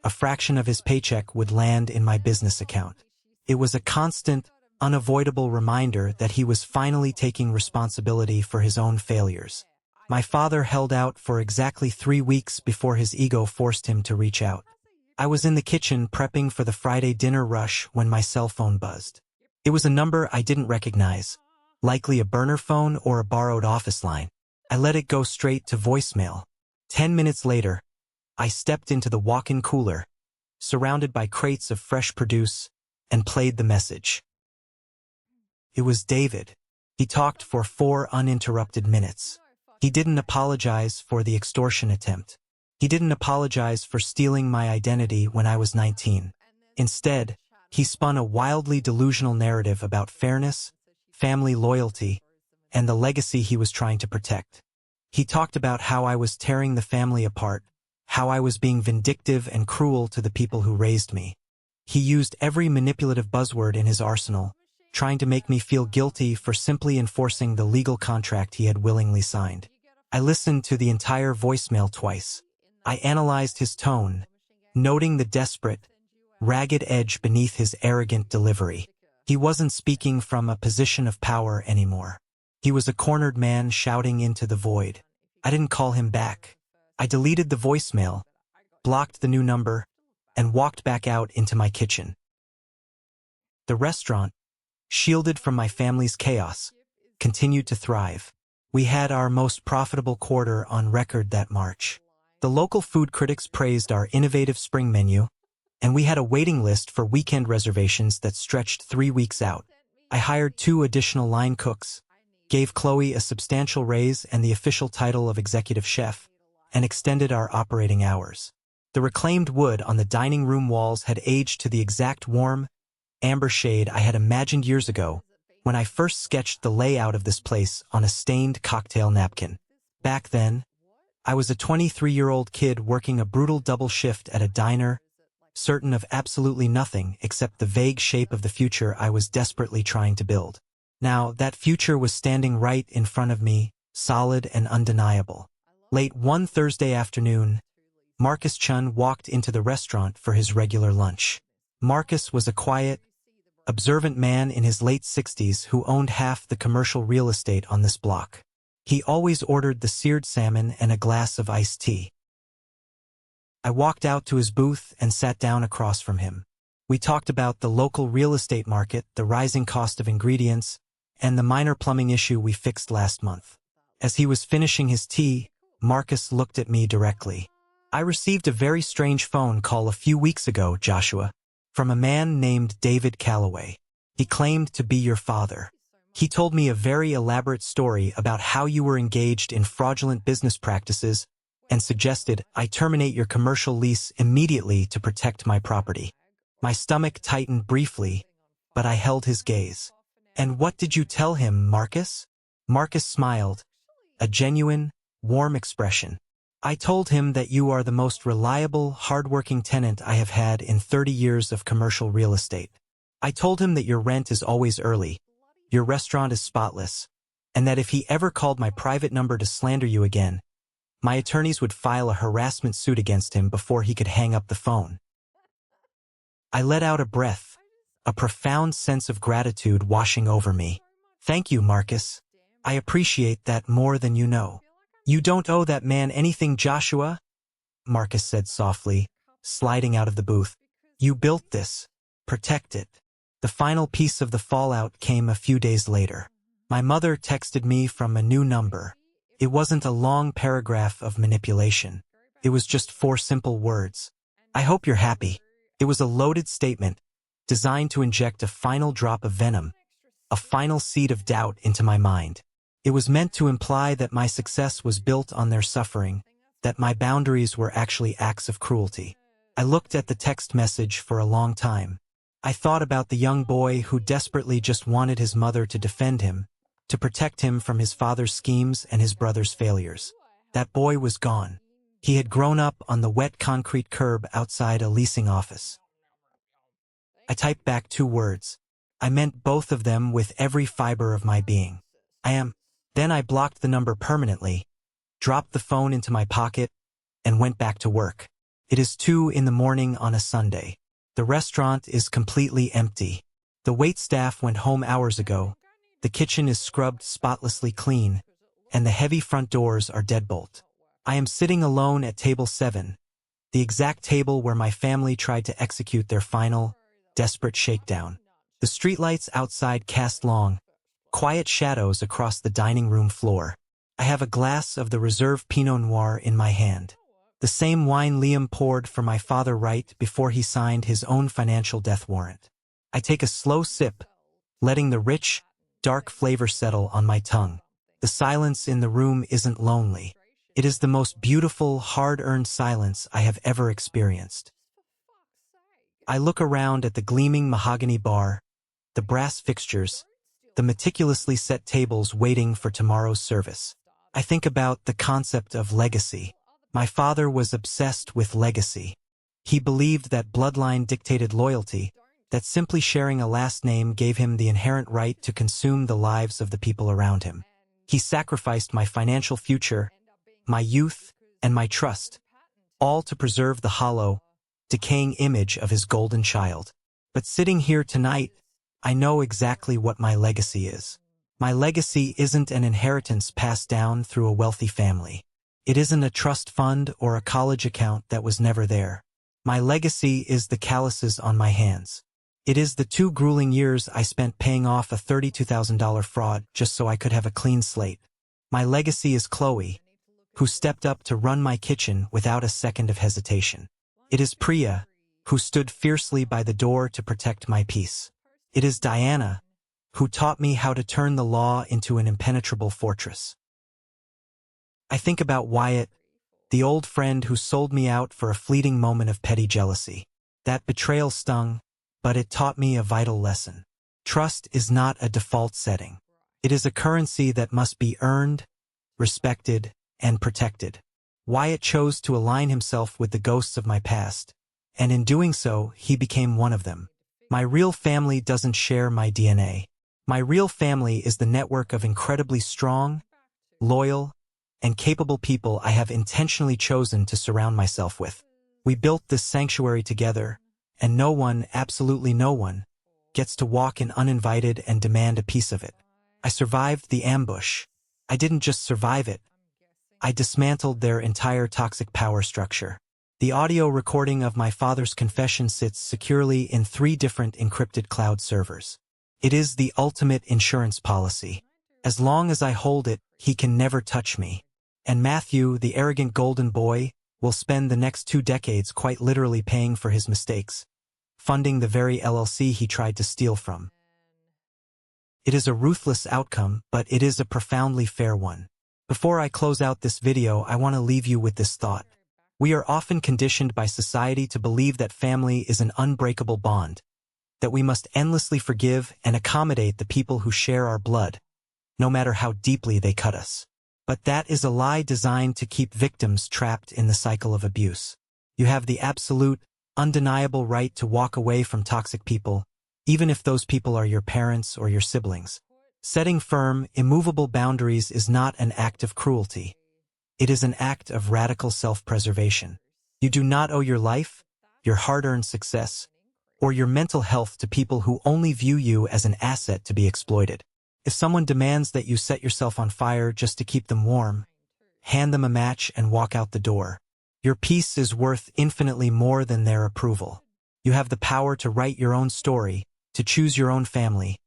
a fraction of his paycheck would land in my business account. It was a constant, unavoidable reminder that he was finally taking responsibility for his own failures. My father held out for exactly 3 weeks before his ego forced him to reach out. I was in the kitchen prepping for the Friday dinner rush when my cell phone buzzed. It was a number I didn't recognize, likely a burner phone or a borrowed office line. I let it go straight to voicemail. 10 minutes later, I stepped into the walk-in cooler, surrounded by crates of fresh produce, and played the message. It was David. He talked for 4 uninterrupted minutes. He didn't apologize for the extortion attempt. He didn't apologize for stealing my identity when I was 19. Instead, he spun a wildly delusional narrative about fairness, family loyalty, and the legacy he was trying to protect. He talked about how I was tearing the family apart, how I was being vindictive and cruel to the people who raised me. He used every manipulative buzzword in his arsenal, trying to make me feel guilty for simply enforcing the legal contract he had willingly signed. I listened to the entire voicemail twice. I analyzed his tone, noting the desperate, ragged edge beneath his arrogant delivery. He wasn't speaking from a position of power anymore. He was a cornered man shouting into the void. I didn't call him back. I deleted the voicemail, blocked the new number, and walked back out into my kitchen. The restaurant, shielded from my family's chaos, continued to thrive. We had our most profitable quarter on record that March. The local food critics praised our innovative spring menu, and we had a waiting list for weekend reservations that stretched 3 weeks out. I hired 2 additional line cooks, gave Chloe a substantial raise and the official title of executive chef, and extended our operating hours. The reclaimed wood on the dining room walls had aged to the exact warm, amber shade I had imagined years ago when I first sketched the layout of this place on a stained cocktail napkin. Back then, I was a 23-year-old kid working a brutal double shift at a diner, certain of absolutely nothing except the vague shape of the future I was desperately trying to build. Now, that future was standing right in front of me, solid and undeniable. Late one Thursday afternoon, Marcus Chun walked into the restaurant for his regular lunch. Marcus was a quiet, observant man in his late 60s who owned half the commercial real estate on this block. He always ordered the seared salmon and a glass of iced tea. I walked out to his booth and sat down across from him. We talked about the local real estate market, the rising cost of ingredients, and the minor plumbing issue we fixed last month. As he was finishing his tea, Marcus looked at me directly. I received a very strange phone call a few weeks ago, Joshua, from a man named David Calloway. He claimed to be your father. He told me a very elaborate story about how you were engaged in fraudulent business practices and suggested I terminate your commercial lease immediately to protect my property. My stomach tightened briefly, but I held his gaze. And what did you tell him, Marcus? Marcus smiled, a genuine, warm expression. I told him that you are the most reliable, hardworking tenant I have had in 30 years of commercial real estate. I told him that your rent is always early, your restaurant is spotless, and that if he ever called my private number to slander you again, my attorneys would file a harassment suit against him before he could hang up the phone. I let out a breath, a profound sense of gratitude washing over me. Thank you, Marcus. I appreciate that more than you know. You don't owe that man anything, Joshua, Marcus said softly, sliding out of the booth. You built this. Protect it. The final piece of the fallout came a few days later. My mother texted me from a new number. It wasn't a long paragraph of manipulation. It was just 4 simple words. I hope you're happy. It was a loaded statement, designed to inject a final drop of venom, a final seed of doubt into my mind. It was meant to imply that my success was built on their suffering, that my boundaries were actually acts of cruelty. I looked at the text message for a long time. I thought about the young boy who desperately just wanted his mother to defend him, to protect him from his father's schemes and his brother's failures. That boy was gone. He had grown up on the wet concrete curb outside a leasing office. I typed back 2 words. I meant both of them with every fiber of my being. I am. Then I blocked the number permanently, dropped the phone into my pocket, and went back to work. It is 2 in the morning on a Sunday. The restaurant is completely empty. The waitstaff went home hours ago. The kitchen is scrubbed spotlessly clean, and the heavy front doors are deadbolt. I am sitting alone at table 7, the exact table where my family tried to execute their final, desperate shakedown. The streetlights outside cast long, quiet shadows across the dining room floor. I have a glass of the Reserve Pinot Noir in my hand. The same wine Liam poured for my father right before he signed his own financial death warrant. I take a slow sip, letting the rich, dark flavor settle on my tongue. The silence in the room isn't lonely. It is the most beautiful, hard-earned silence I have ever experienced. I look around at the gleaming mahogany bar, the brass fixtures, the meticulously set tables waiting for tomorrow's service. I think about the concept of legacy. My father was obsessed with legacy. He believed that bloodline dictated loyalty, that simply sharing a last name gave him the inherent right to consume the lives of the people around him. He sacrificed my financial future, my youth, and my trust, all to preserve the hollow, decaying image of his golden child. But sitting here tonight, I know exactly what my legacy is. My legacy isn't an inheritance passed down through a wealthy family. It isn't a trust fund or a college account that was never there. My legacy is the calluses on my hands. It is the 2 grueling years I spent paying off a $32,000 fraud just so I could have a clean slate. My legacy is Chloe, who stepped up to run my kitchen without a second of hesitation. It is Priya, who stood fiercely by the door to protect my peace. It is Diana, who taught me how to turn the law into an impenetrable fortress. I think about Wyatt, the old friend who sold me out for a fleeting moment of petty jealousy. That betrayal stung, but it taught me a vital lesson. Trust is not a default setting. It is a currency that must be earned, respected, and protected. Wyatt chose to align himself with the ghosts of my past, and in doing so, he became one of them. My real family doesn't share my DNA. My real family is the network of incredibly strong, loyal, and capable people I have intentionally chosen to surround myself with. We built this sanctuary together, and no one, absolutely no one, gets to walk in uninvited and demand a piece of it. I survived the ambush. I didn't just survive it. I dismantled their entire toxic power structure. The audio recording of my father's confession sits securely in 3 different encrypted cloud servers. It is the ultimate insurance policy. As long as I hold it, he can never touch me. And Matthew, the arrogant golden boy, will spend the next 2 decades quite literally paying for his mistakes, funding the very LLC he tried to steal from. It is a ruthless outcome, but it is a profoundly fair one. Before I close out this video, I want to leave you with this thought. We are often conditioned by society to believe that family is an unbreakable bond, that we must endlessly forgive and accommodate the people who share our blood, no matter how deeply they cut us. But that is a lie designed to keep victims trapped in the cycle of abuse. You have the absolute, undeniable right to walk away from toxic people, even if those people are your parents or your siblings. Setting firm, immovable boundaries is not an act of cruelty. It is an act of radical self-preservation. You do not owe your life, your hard-earned success, or your mental health to people who only view you as an asset to be exploited. If someone demands that you set yourself on fire just to keep them warm, hand them a match and walk out the door. Your peace is worth infinitely more than their approval. You have the power to write your own story, to choose your own family,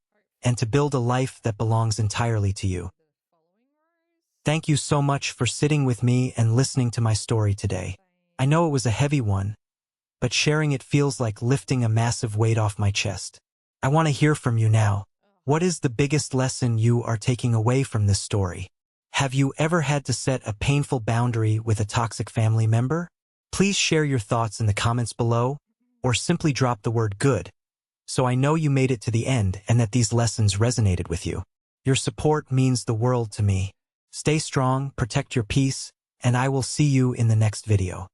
and to build a life that belongs entirely to you. Thank you so much for sitting with me and listening to my story today. I know it was a heavy one, but sharing it feels like lifting a massive weight off my chest. I want to hear from you now. What is the biggest lesson you are taking away from this story? Have you ever had to set a painful boundary with a toxic family member? Please share your thoughts in the comments below, or simply drop the word good, so I know you made it to the end and that these lessons resonated with you. Your support means the world to me. Stay strong, protect your peace, and I will see you in the next video.